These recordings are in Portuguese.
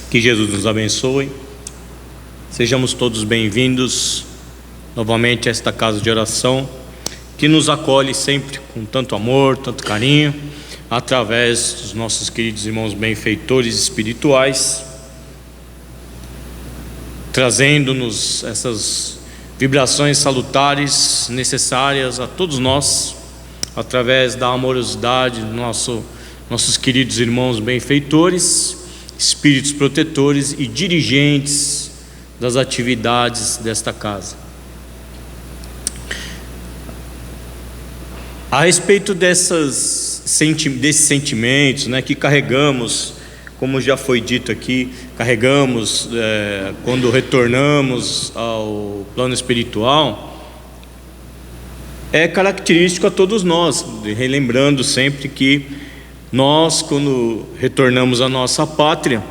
Que Jesus nos abençoe. Sejamos todos bem-vindos novamente a esta casa de oração, que nos acolhe sempre com tanto amor, tanto carinho, através dos nossos queridos irmãos benfeitores espirituais, trazendo-nos essas vibrações salutares necessárias a todos nós, através da amorosidade dos nossos queridos irmãos benfeitores, espíritos protetores e dirigentes das atividades desta casa. A respeito desses sentimentos, que carregamos, como já foi dito aqui, carregamos quando retornamos ao plano espiritual, é característico a todos nós, relembrando sempre que nós, quando retornamos à nossa pátria,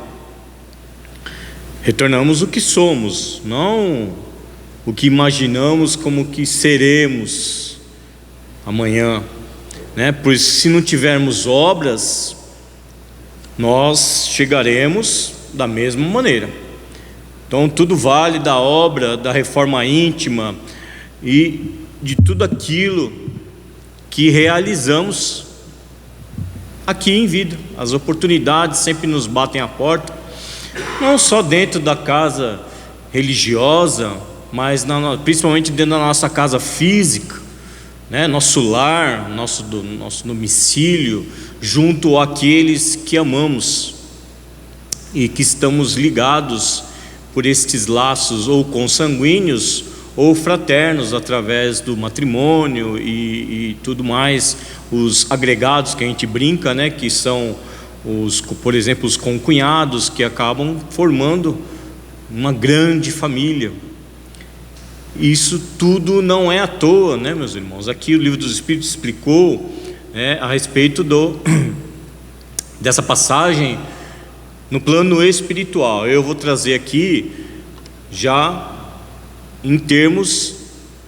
retornamos o que somos, não o que imaginamos como que seremos amanhã, Pois se não tivermos obras, nós chegaremos da mesma maneira. Então tudo vale da obra, da reforma íntima e de tudo aquilo que realizamos aqui em vida. As oportunidades sempre nos batem à porta, não só dentro da casa religiosa, mas principalmente dentro da nossa casa física, nosso lar, nosso domicílio, junto àqueles que amamos e que estamos ligados por estes laços ou consanguíneos ou fraternos, através do matrimônio e tudo mais, os agregados que a gente brinca, que são por exemplo, os concunhados, que acabam formando uma grande família. Isso tudo não é à toa, meus irmãos. Aqui o Livro dos Espíritos explicou a respeito dessa passagem no plano espiritual. Eu vou trazer aqui já em termos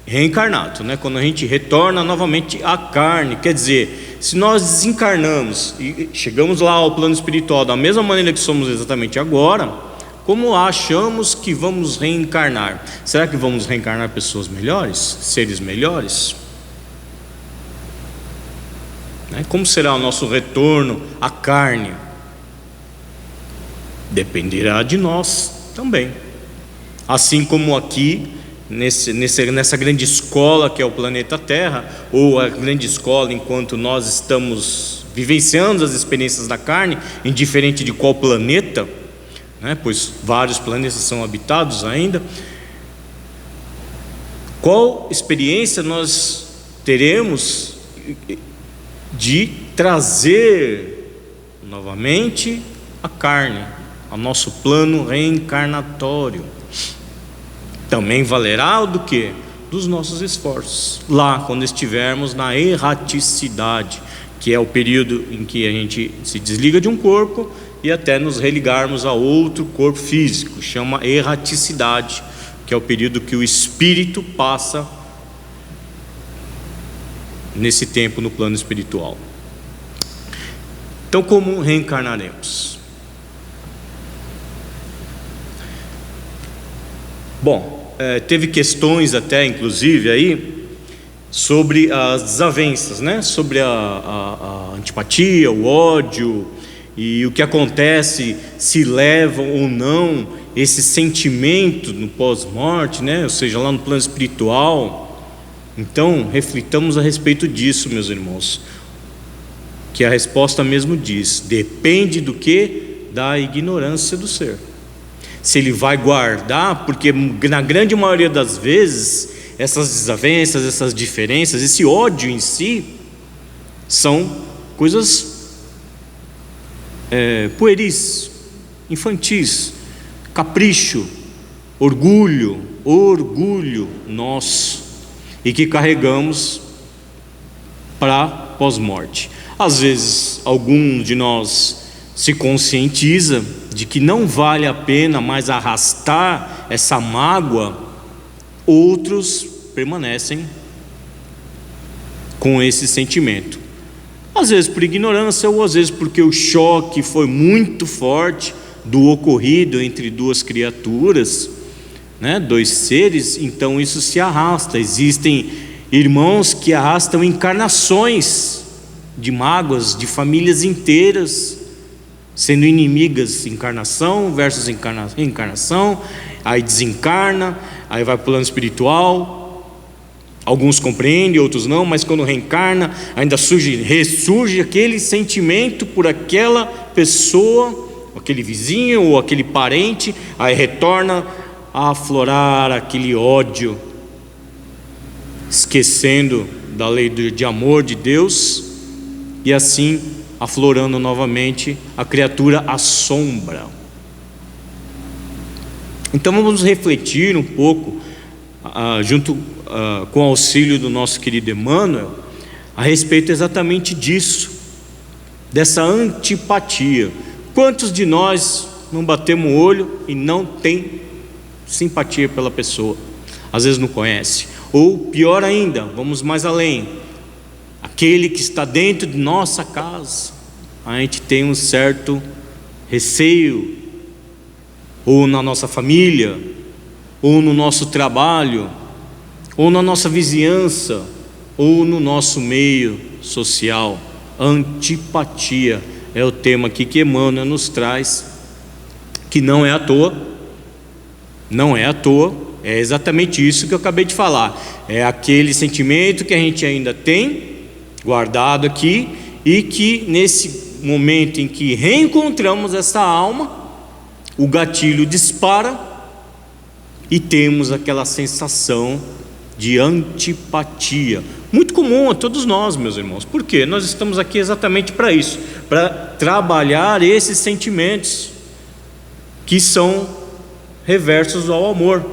reencarnados, quando a gente retorna novamente à carne. Quer dizer, se nós desencarnamos e chegamos lá ao plano espiritual da mesma maneira que somos exatamente agora, como achamos que vamos reencarnar? Será que vamos reencarnar pessoas melhores? Seres melhores? Como será o nosso retorno à carne? Dependerá de nós também. Assim como aqui, nessa grande escola que é o planeta Terra, ou a grande escola enquanto nós estamos vivenciando as experiências da carne, indiferente de qual planeta, pois vários planetas são habitados ainda. Qual experiência nós teremos de trazer novamente a carne ao nosso plano reencarnatório? Também valerá do que? Dos nossos esforços, lá quando estivermos na erraticidade, que é o período em que a gente se desliga de um corpo e até nos religarmos a outro corpo físico, chama erraticidade, que é o período que o espírito passa nesse tempo no plano espiritual. Então, como reencarnaremos? Bom, teve questões até, inclusive, aí, sobre as desavenças, sobre a antipatia, o ódio, e o que acontece, se levam ou não esse sentimento no pós-morte, ou seja, lá no plano espiritual. Então, reflitamos a respeito disso, meus irmãos, que a resposta mesmo diz: depende do que? Da ignorância do ser. Se ele vai guardar, porque na grande maioria das vezes essas desavenças, essas diferenças, esse ódio em si são coisas pueris, infantis, capricho, orgulho nosso, e que carregamos para pós-morte. Às vezes algum de nós se conscientiza de que não vale a pena mais arrastar essa mágoa, outros permanecem com esse sentimento, às vezes por ignorância, ou às vezes porque o choque foi muito forte do ocorrido entre duas criaturas, né, dois seres, então isso se arrasta. Existem irmãos que arrastam encarnações de mágoas, de famílias inteiras, sendo inimigas, encarnação versus reencarnação, aí desencarna, aí vai para o plano espiritual. Alguns compreendem, outros não, mas quando reencarna, ainda ressurge aquele sentimento por aquela pessoa, aquele vizinho ou aquele parente, aí retorna a aflorar aquele ódio, esquecendo da lei de amor de Deus, e assim aflorando novamente, a criatura assombra. Então vamos refletir um pouco, junto com o auxílio do nosso querido Emmanuel, a respeito exatamente disso, dessa antipatia. Quantos de nós não batemos o olho e não tem simpatia pela pessoa? Às vezes não conhece. Ou pior ainda, vamos mais além, aquele que está dentro de nossa casa, a gente tem um certo receio, ou na nossa família, ou no nosso trabalho, ou na nossa vizinhança, ou no nosso meio social. Antipatia é o tema aqui que Emmanuel nos traz, que não é à toa, não é à toa, é exatamente isso que eu acabei de falar. É aquele sentimento que a gente ainda tem guardado aqui, e que nesse momento em que reencontramos essa alma, o gatilho dispara e temos aquela sensação de antipatia, muito comum a todos nós, meus irmãos. Por quê? Nós estamos aqui exatamente para isso, para trabalhar esses sentimentos que são reversos ao amor.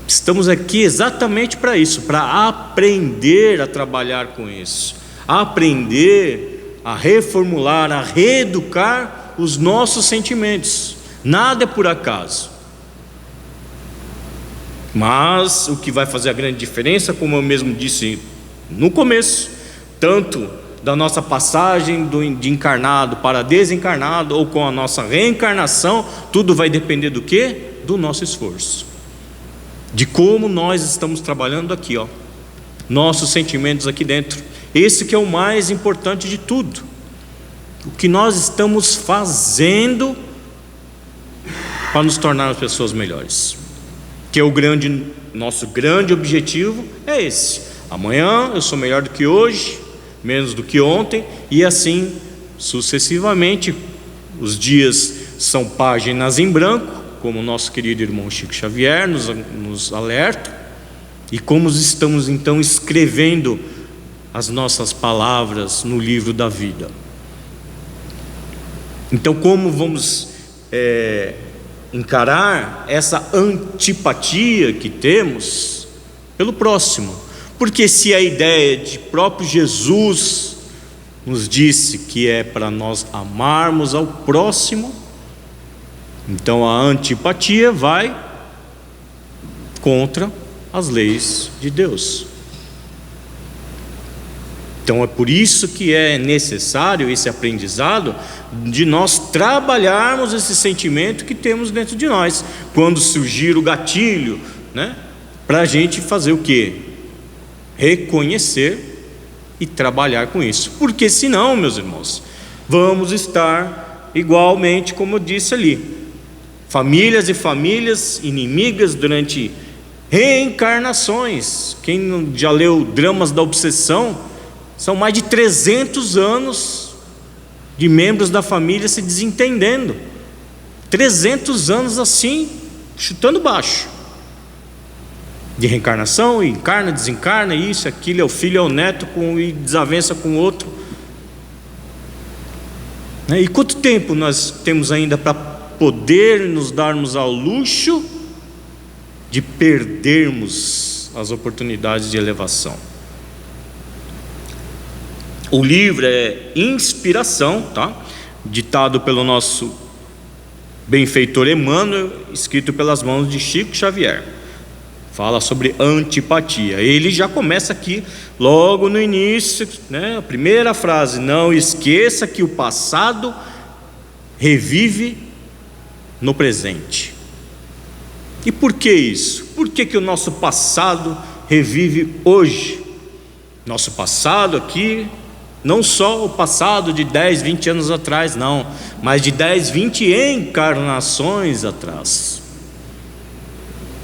Estamos aqui exatamente para isso, para aprender a trabalhar com isso, aprender a reformular, a reeducar os nossos sentimentos. Nada é por acaso. Mas o que vai fazer a grande diferença, como eu mesmo disse no começo, tanto da nossa passagem de encarnado para desencarnado, ou com a nossa reencarnação, tudo vai depender do quê? Do nosso esforço, de como nós estamos trabalhando aqui, nossos sentimentos aqui dentro. Esse que é o mais importante de tudo, o que nós estamos fazendo para nos tornar pessoas melhores, que é nosso grande objetivo é esse. Amanhã eu sou melhor do que hoje, menos do que ontem, e assim sucessivamente. Os dias são páginas em branco, como o nosso querido irmão Chico Xavier nos alerta, e como estamos então escrevendo as nossas palavras no livro da vida. Então, como vamos encarar essa antipatia que temos pelo próximo? Porque se a ideia de próprio Jesus nos disse que é para nós amarmos ao próximo, então a antipatia vai contra as leis de Deus. Então é por isso que é necessário esse aprendizado de nós trabalharmos esse sentimento que temos dentro de nós, quando surgir o gatilho, né? Para a gente fazer o quê? Reconhecer e trabalhar com isso, porque senão, meus irmãos, vamos estar igualmente, como eu disse ali, famílias e famílias inimigas durante reencarnações. Quem já leu Dramas da Obsessão, são mais de 300 anos de membros da família se desentendendo, 300 anos assim, chutando baixo, de reencarnação, encarna, desencarna, isso, aquilo, é o filho, é o neto, e desavença com o outro. E quanto tempo nós temos ainda para poder nos darmos ao luxo de perdermos as oportunidades de elevação? O livro é Inspiração, tá? Ditado pelo nosso benfeitor Emmanuel, escrito pelas mãos de Chico Xavier. Fala sobre antipatia. Ele já começa aqui, logo no início, né? A primeira frase: não esqueça que o passado revive no presente. E por que isso? Por que o nosso passado revive hoje? Nosso passado aqui, não só o passado de 10, 20 anos atrás, não, mas de 10, 20 encarnações atrás.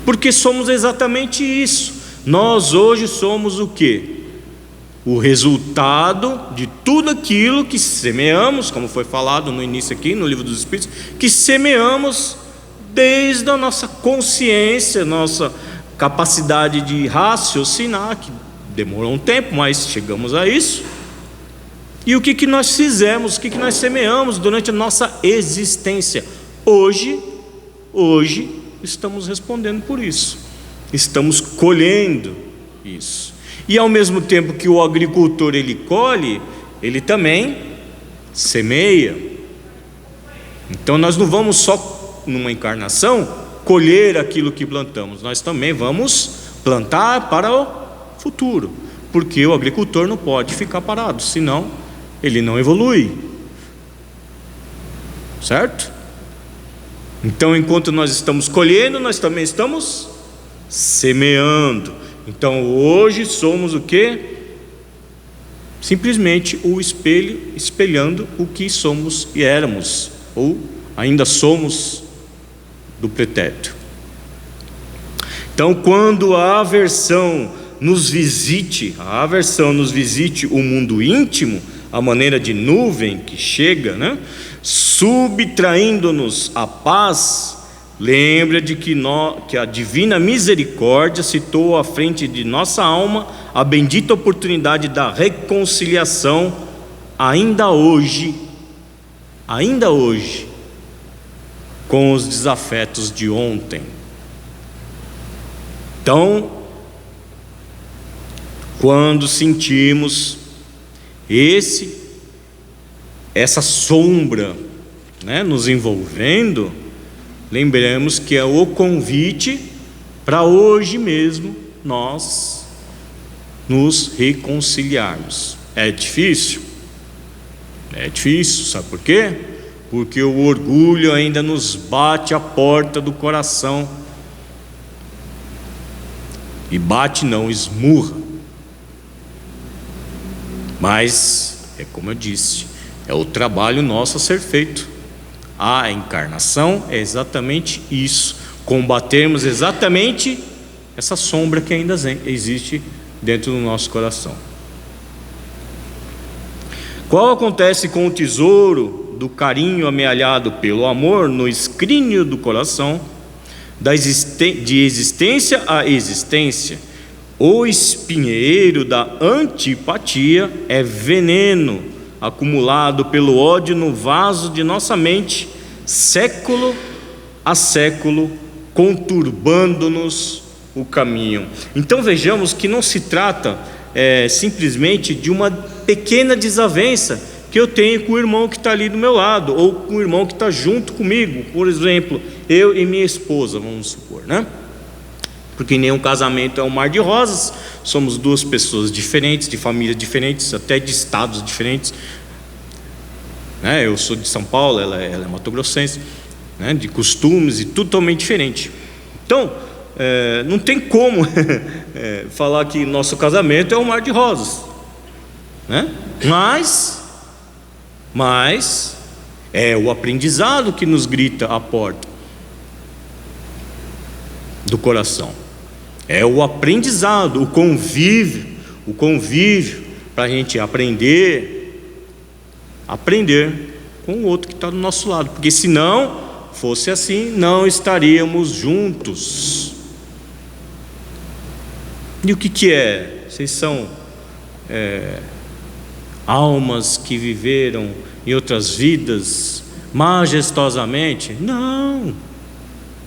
Porque somos exatamente isso. Nós hoje somos o quê? O resultado de tudo aquilo que semeamos, como foi falado no início aqui no Livro dos Espíritos, que semeamos desde a nossa consciência, nossa capacidade de raciocinar, que demorou um tempo, mas chegamos a isso. E o que nós fizemos, o que nós semeamos durante a nossa existência? Hoje estamos respondendo por isso, estamos colhendo isso. E ao mesmo tempo que o agricultor ele colhe, ele também semeia. Então nós não vamos só numa encarnação colher aquilo que plantamos, nós também vamos plantar para o futuro, porque o agricultor não pode ficar parado, senão ele não evolui, certo? Então enquanto nós estamos colhendo, nós também estamos semeando. Então hoje somos o quê? Simplesmente o espelho, espelhando o que somos e éramos, ou ainda somos do pretérito. Então quando a aversão nos visite o mundo íntimo, a maneira de nuvem que chega, né? Subtraindo-nos a paz, lembra de que a divina misericórdia citou à frente de nossa alma a bendita oportunidade da reconciliação ainda hoje, com os desafetos de ontem. Então, quando sentimos essa sombra, né, nos envolvendo, lembremos que é o convite para hoje mesmo nós nos reconciliarmos. É difícil? É difícil, sabe por quê? Porque o orgulho ainda nos bate à porta do coração, e bate não, esmurra. Mas, é como eu disse, é o trabalho nosso a ser feito. A encarnação é exatamente isso, combatermos exatamente essa sombra que ainda existe dentro do nosso coração. Qual acontece com o tesouro do carinho amealhado pelo amor no escrínio do coração, de existência a existência? O espinheiro da antipatia é veneno acumulado pelo ódio no vaso de nossa mente, século a século, conturbando-nos o caminho. Então vejamos que não se trata simplesmente de uma pequena desavença que eu tenho com o irmão que está ali do meu lado, ou com o irmão que está junto comigo. Por exemplo, eu e minha esposa, vamos supor, né? Porque nenhum casamento é um mar de rosas, somos duas pessoas diferentes, de famílias diferentes, até de estados diferentes, né? Eu sou de São Paulo, ela é mato-grossense, né? De costumes e tudo totalmente diferente. Então, não tem como falar que nosso casamento é um mar de rosas, né? Mas é o aprendizado que nos grita à porta do coração. É o aprendizado, o convívio para a gente aprender com o outro que está do nosso lado, porque se não fosse assim, não estaríamos juntos. E o que é? Vocês são almas que viveram em outras vidas majestosamente? Não,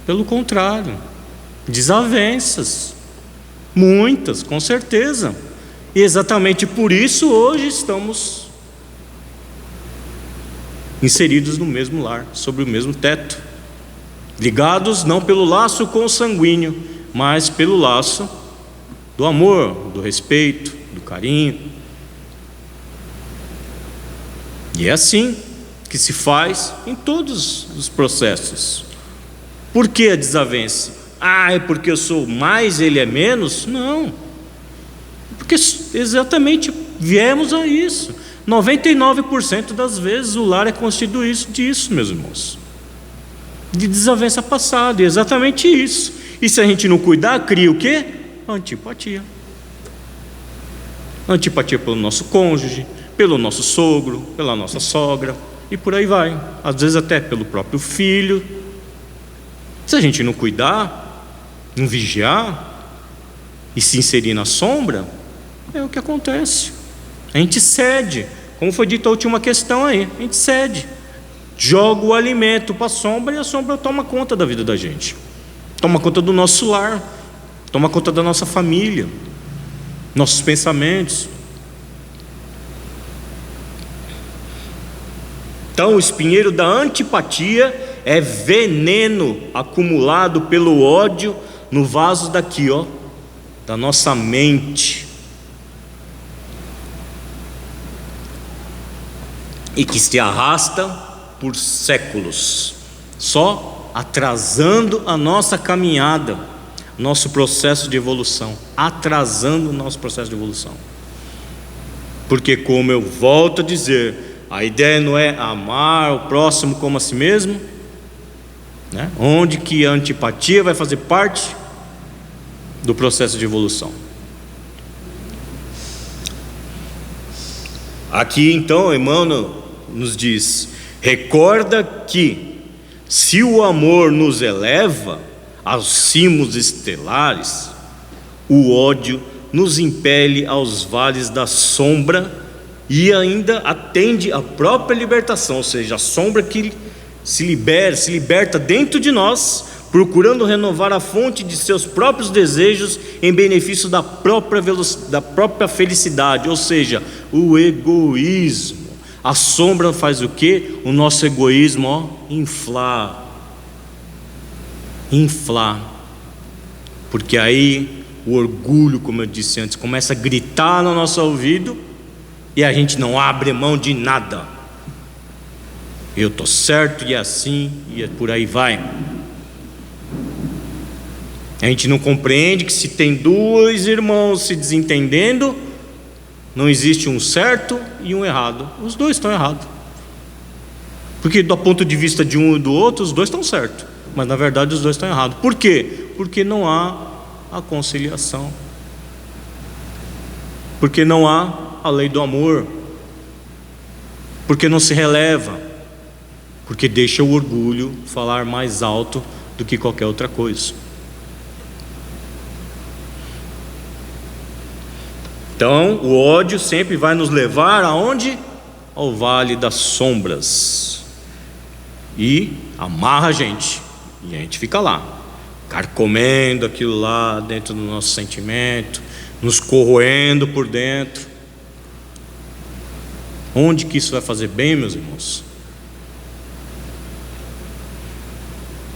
pelo contrário, desavenças, muitas, com certeza. E exatamente por isso hoje estamos inseridos no mesmo lar, sobre o mesmo teto, ligados não pelo laço consanguíneo, mas pelo laço do amor, do respeito, do carinho. E é assim, que se faz em todos os processos. Por que a desavença? É porque eu sou mais, ele é menos? Não. Porque exatamente viemos a isso. 99% das vezes o lar é constituído disso, meus irmãos. De desavença passada, é exatamente isso. E se a gente não cuidar, cria o quê? Antipatia. Antipatia pelo nosso cônjuge, pelo nosso sogro, pela nossa sogra, e por aí vai. Às vezes até pelo próprio filho. Se a gente não cuidar, não vigiar e se inserir na sombra, é o que acontece. A gente cede, como foi dito a última questão aí, a gente cede, joga o alimento para a sombra e a sombra toma conta da vida da gente, toma conta do nosso lar, toma conta da nossa família, nossos pensamentos. Então o espinheiro da antipatia é veneno acumulado pelo ódio no vaso daqui, da nossa mente, e que se arrasta por séculos, só atrasando a nossa caminhada, nosso processo de evolução, atrasando o nosso processo de evolução. Porque, como eu volto a dizer, a ideia não é amar o próximo como a si mesmo, né? Onde que a antipatia vai fazer parte do processo de evolução. Aqui então Emmanuel nos diz: recorda que se o amor nos eleva aos cimos estelares, o ódio nos impele aos vales da sombra e ainda atende à própria libertação, ou seja, a sombra que se liberta dentro de nós, procurando renovar a fonte de seus próprios desejos em benefício da própria felicidade, ou seja, o egoísmo. A sombra faz o quê? O nosso egoísmo, inflar. Porque aí o orgulho, como eu disse antes, começa a gritar no nosso ouvido e a gente não abre mão de nada. Eu estou certo e é assim, e por aí vai. A gente não compreende que se tem dois irmãos se desentendendo, não existe um certo e um errado. Os dois estão errados. Porque do ponto de vista de um e do outro, os dois estão certos, mas na verdade os dois estão errados. Por quê? Porque não há a conciliação. Porque não há a lei do amor. Porque não se releva. Porque deixa o orgulho falar mais alto do que qualquer outra coisa. Então, o ódio sempre vai nos levar aonde? Ao vale das sombras. E amarra a gente. E a gente fica lá, carcomendo aquilo lá dentro do nosso sentimento, nos corroendo por dentro. Onde que isso vai fazer bem, meus irmãos?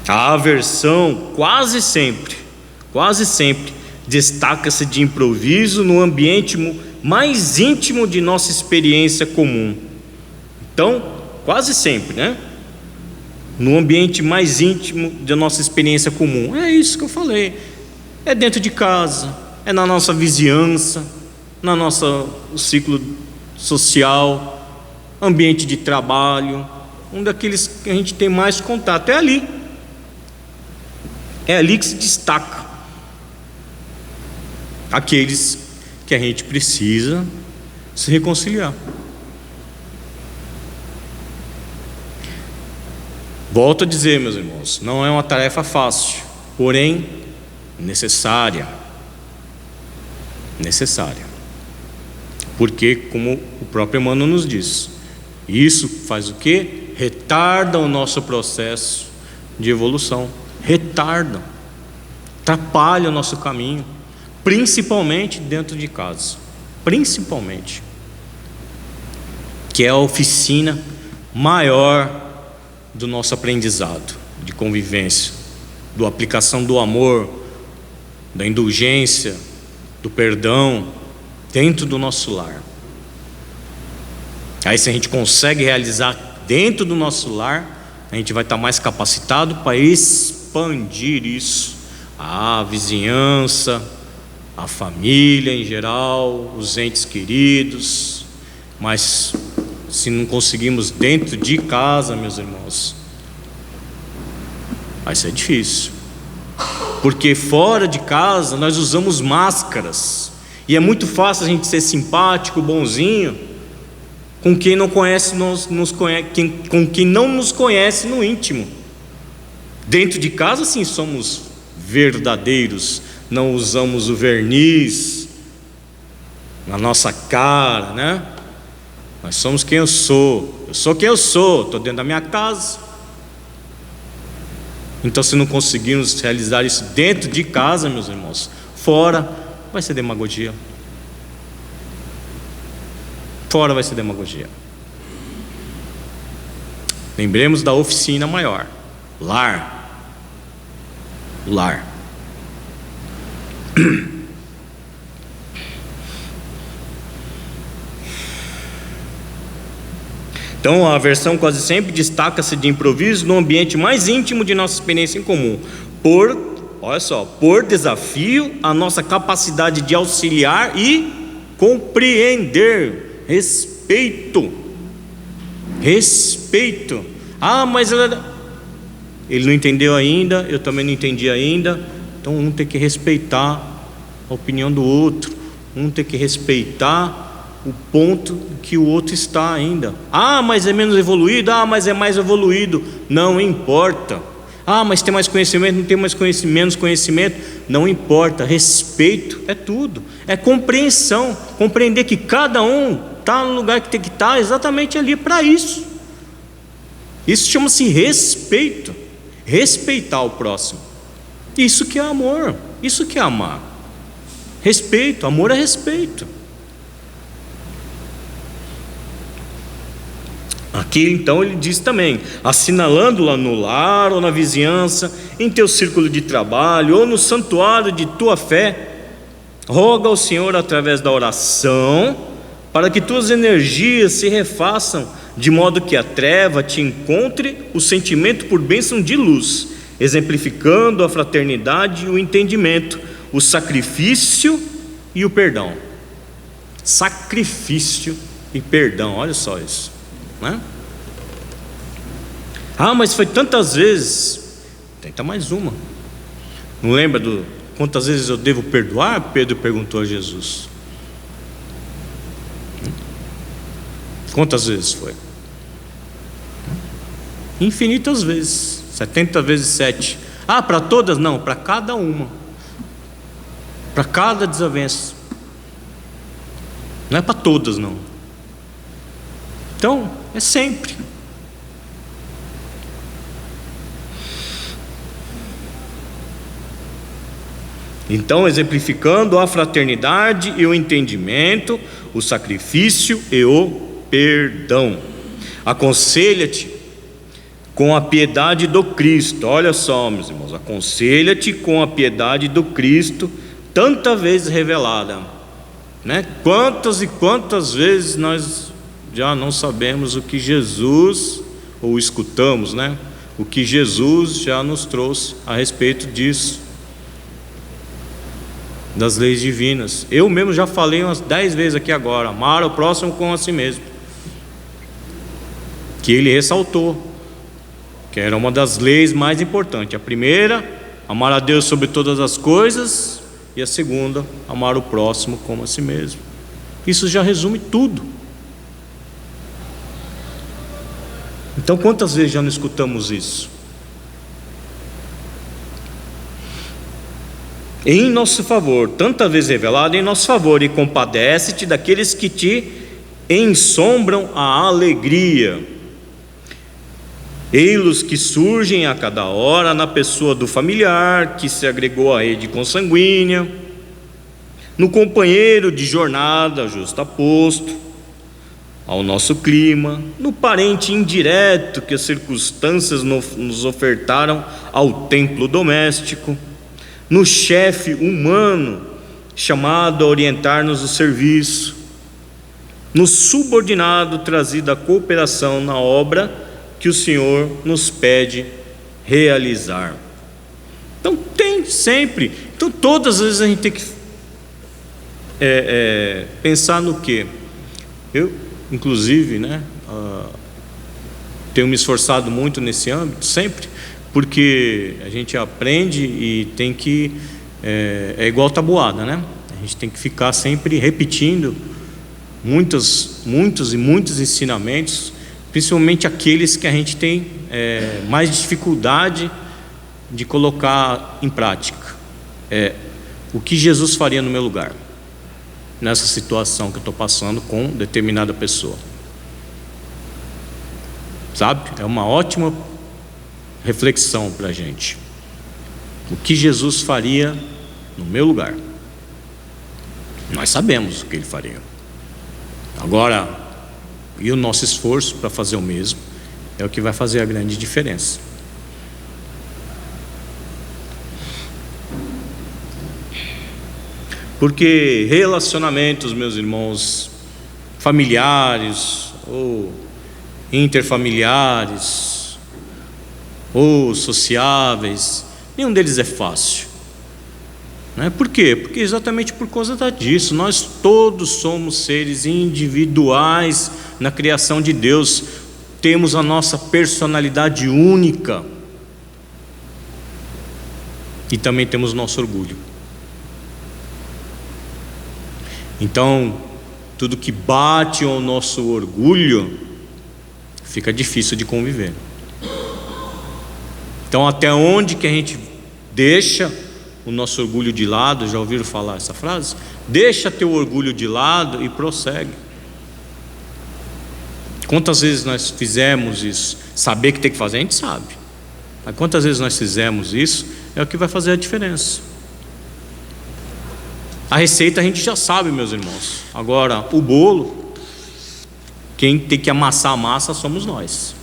A aversão quase sempre destaca-se de improviso no ambiente mais íntimo de nossa experiência comum. Então, quase sempre, né? No ambiente mais íntimo da nossa experiência comum. É isso que eu falei. É dentro de casa, é na nossa vizinhança, no nosso ciclo social, ambiente de trabalho, um daqueles que a gente tem mais contato. É ali. É ali que se destaca aqueles que a gente precisa se reconciliar. Volto a dizer, meus irmãos, não é uma tarefa fácil, porém necessária. Porque, como o próprio Emmanuel nos diz, isso faz o quê? Retarda o nosso processo de evolução. Retarda, atrapalha o nosso caminho, principalmente dentro de casa, que é a oficina maior do nosso aprendizado de convivência, da aplicação do amor, da indulgência, do perdão dentro do nosso lar. Aí, se a gente consegue realizar dentro do nosso lar, a gente vai estar mais capacitado para expandir isso à vizinhança, à família em geral, os entes queridos. Mas se não conseguimos dentro de casa, meus irmãos, vai ser difícil, porque fora de casa nós usamos máscaras, e é muito fácil a gente ser simpático, bonzinho, com quem não conhece, com quem não nos conhece no íntimo. Dentro de casa, sim, somos verdadeiros, não usamos o verniz na nossa cara, né? Nós somos quem eu sou quem eu sou, estou dentro da minha casa. Então, se não conseguirmos realizar isso dentro de casa, meus irmãos, fora vai ser demagogia. Fora vai ser demagogia. Lembremos da oficina maior: lar. Lar. Então, a aversão quase sempre destaca-se de improviso no ambiente mais íntimo de nossa experiência em comum, por desafio à nossa capacidade de auxiliar e compreender. Respeito. Ah, mas ele não entendeu ainda, eu também não entendi ainda. Então um tem que respeitar a opinião do outro, um tem que respeitar o ponto que o outro está ainda. Ah, mas é menos evoluído, ah, mas é mais evoluído. Não importa. Ah, mas tem mais conhecimento, não tem mais conhecimento, menos conhecimento. Não importa. Respeito é tudo. É compreensão. Compreender que cada um está no lugar que tem que estar exatamente ali para isso. Isso chama-se respeito. Respeitar o próximo. Isso que é amor. Isso que é amar. Respeito. Amor é respeito. Aqui então ele diz também: assinalando-la no lar ou na vizinhança, em teu círculo de trabalho ou no santuário de tua fé, roga ao Senhor através da oração, para que tuas energias se refaçam, de modo que a treva te encontre o sentimento por bênção de luz, exemplificando a fraternidade e o entendimento, o sacrifício e o perdão. Sacrifício e perdão, olha só isso, né? Ah, mas foi tantas vezes. Tenta mais uma. Não lembra do quantas vezes eu devo perdoar? Pedro perguntou a Jesus. Quantas vezes foi? Infinitas vezes. 70 vezes 7. Ah, para todas? Não, para cada uma. Para cada desavença. Não é para todas, não. Então, é sempre. Então, exemplificando a fraternidade e o entendimento, o sacrifício e o perdão. Aconselha-te com a piedade do Cristo. Olha só, meus irmãos, aconselha-te com a piedade do Cristo, tanta vezes revelada, né? Quantas e quantas vezes nós já não sabemos o que Jesus, ou escutamos, né? O que Jesus já nos trouxe a respeito disso, das leis divinas. Eu mesmo já falei umas 10 vezes aqui agora: amar o próximo como a si mesmo, que ele ressaltou que era uma das leis mais importantes. A primeira, amar a Deus sobre todas as coisas, e a segunda, amar o próximo como a si mesmo. Isso já resume tudo. Então, quantas vezes já não escutamos isso? Em nosso favor, tanta vez revelado em nosso favor, e compadece-te daqueles que te ensombram a alegria. Ei-los que surgem a cada hora na pessoa do familiar que se agregou à rede consanguínea, no companheiro de jornada justaposto ao nosso clima, no parente indireto que as circunstâncias nos ofertaram ao templo doméstico, no chefe humano chamado a orientar-nos o serviço, nos subordinado, trazido à cooperação na obra que o Senhor nos pede realizar. Então tem sempre, então todas as vezes a gente tem que pensar no quê? Eu, inclusive, tenho me esforçado muito nesse âmbito, sempre, porque a gente aprende e tem que, é igual tabuada, né? A gente tem que ficar sempre repetindo muitos ensinamentos, principalmente aqueles que a gente tem mais dificuldade de colocar em prática. O que Jesus faria no meu lugar, nessa situação que eu estou passando com determinada pessoa. Sabe? É uma ótima reflexão para a gente. O que Jesus faria no meu lugar? Nós sabemos o que Ele faria. Agora, e o nosso esforço para fazer o mesmo é o que vai fazer a grande diferença. Porque relacionamentos, meus irmãos, familiares ou interfamiliares ou sociáveis, nenhum deles é fácil. Por quê? Porque exatamente por causa disso, nós todos somos seres individuais na criação de Deus, temos a nossa personalidade única e também temos nosso orgulho. Então, tudo que bate ao nosso orgulho fica difícil de conviver. Então, até onde que a gente deixa o nosso orgulho de lado? Já ouviram falar essa frase? Deixa teu orgulho de lado e prossegue. Quantas vezes nós fizemos isso? Saber que tem que fazer, a gente sabe. Mas quantas vezes nós fizemos isso, é o que vai fazer a diferença. A receita a gente já sabe, meus irmãos. Agora, o bolo, quem tem que amassar a massa somos nós.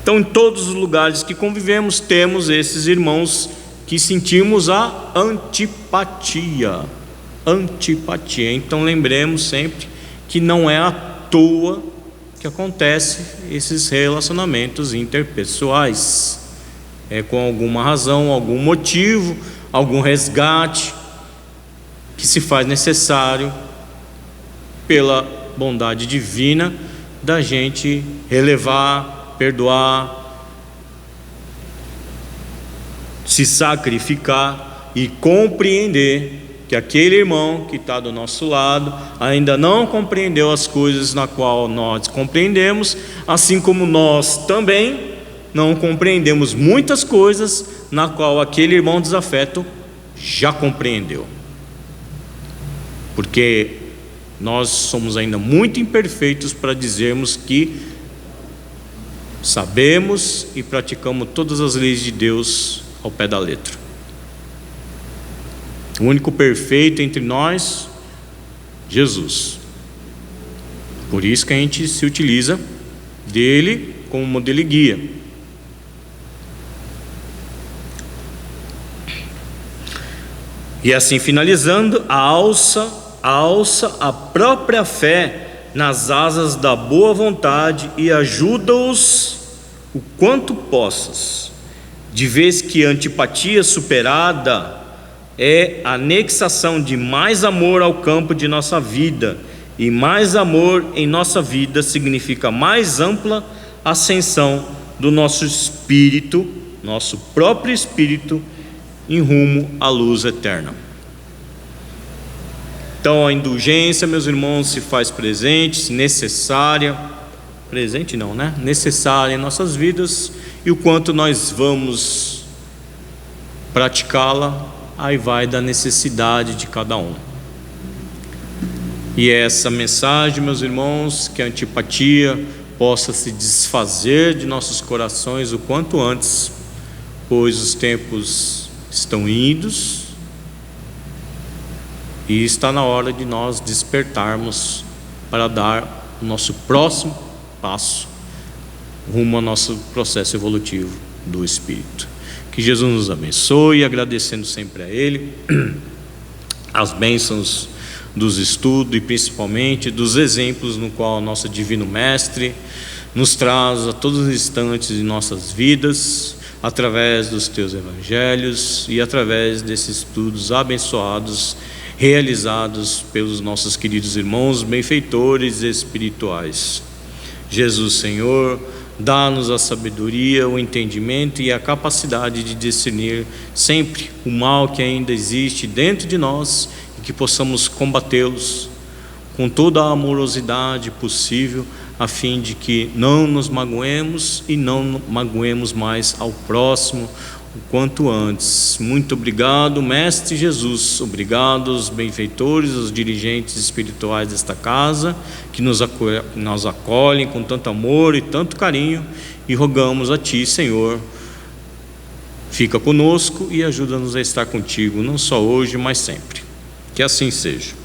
Então, em todos os lugares que convivemos, temos esses irmãos que sentimos a antipatia. Antipatia. Então, lembremos sempre que não é à toa que acontece esses relacionamentos interpessoais. É com alguma razão, algum motivo, algum resgate que se faz necessário pela bondade divina da gente relevar, perdoar, se sacrificar e compreender que aquele irmão que está do nosso lado ainda não compreendeu as coisas na qual nós compreendemos, assim como nós também não compreendemos muitas coisas na qual aquele irmão desafeto já compreendeu. Porque nós somos ainda muito imperfeitos para dizermos que sabemos e praticamos todas as leis de Deus ao pé da letra. O único perfeito entre nós, Jesus. Por isso que a gente se utiliza dele como modelo e guia. E assim finalizando, alça a própria fé nas asas da boa vontade e ajuda-os o quanto possas, de vez que a antipatia superada é a anexação de mais amor ao campo de nossa vida, e mais amor em nossa vida significa mais ampla ascensão do nosso espírito, nosso próprio espírito, em rumo à luz eterna. Então a indulgência, meus irmãos, se faz presente, necessária, presente não, né? Necessária em nossas vidas, e o quanto nós vamos praticá-la, aí vai da necessidade de cada um. E essa mensagem, meus irmãos, que a antipatia possa se desfazer de nossos corações o quanto antes, pois os tempos estão idos e está na hora de nós despertarmos para dar o nosso próximo passo rumo ao nosso processo evolutivo do Espírito. Que Jesus nos abençoe, agradecendo sempre a Ele as bênçãos dos estudos e principalmente dos exemplos no qual o nosso Divino Mestre nos traz a todos os instantes de nossas vidas, através dos teus evangelhos e através desses estudos abençoados realizados pelos nossos queridos irmãos benfeitores espirituais. Jesus, Senhor, dá-nos a sabedoria, o entendimento e a capacidade de discernir sempre o mal que ainda existe dentro de nós e que possamos combatê-los com toda a amorosidade possível, a fim de que não nos magoemos e não magoemos mais ao próximo o quanto antes. Muito obrigado, Mestre Jesus. Obrigado aos benfeitores, os dirigentes espirituais desta casa, que nos acolhem com tanto amor e tanto carinho, e rogamos a Ti, Senhor, fica conosco e ajuda-nos a estar contigo, não só hoje, mas sempre. Que assim seja.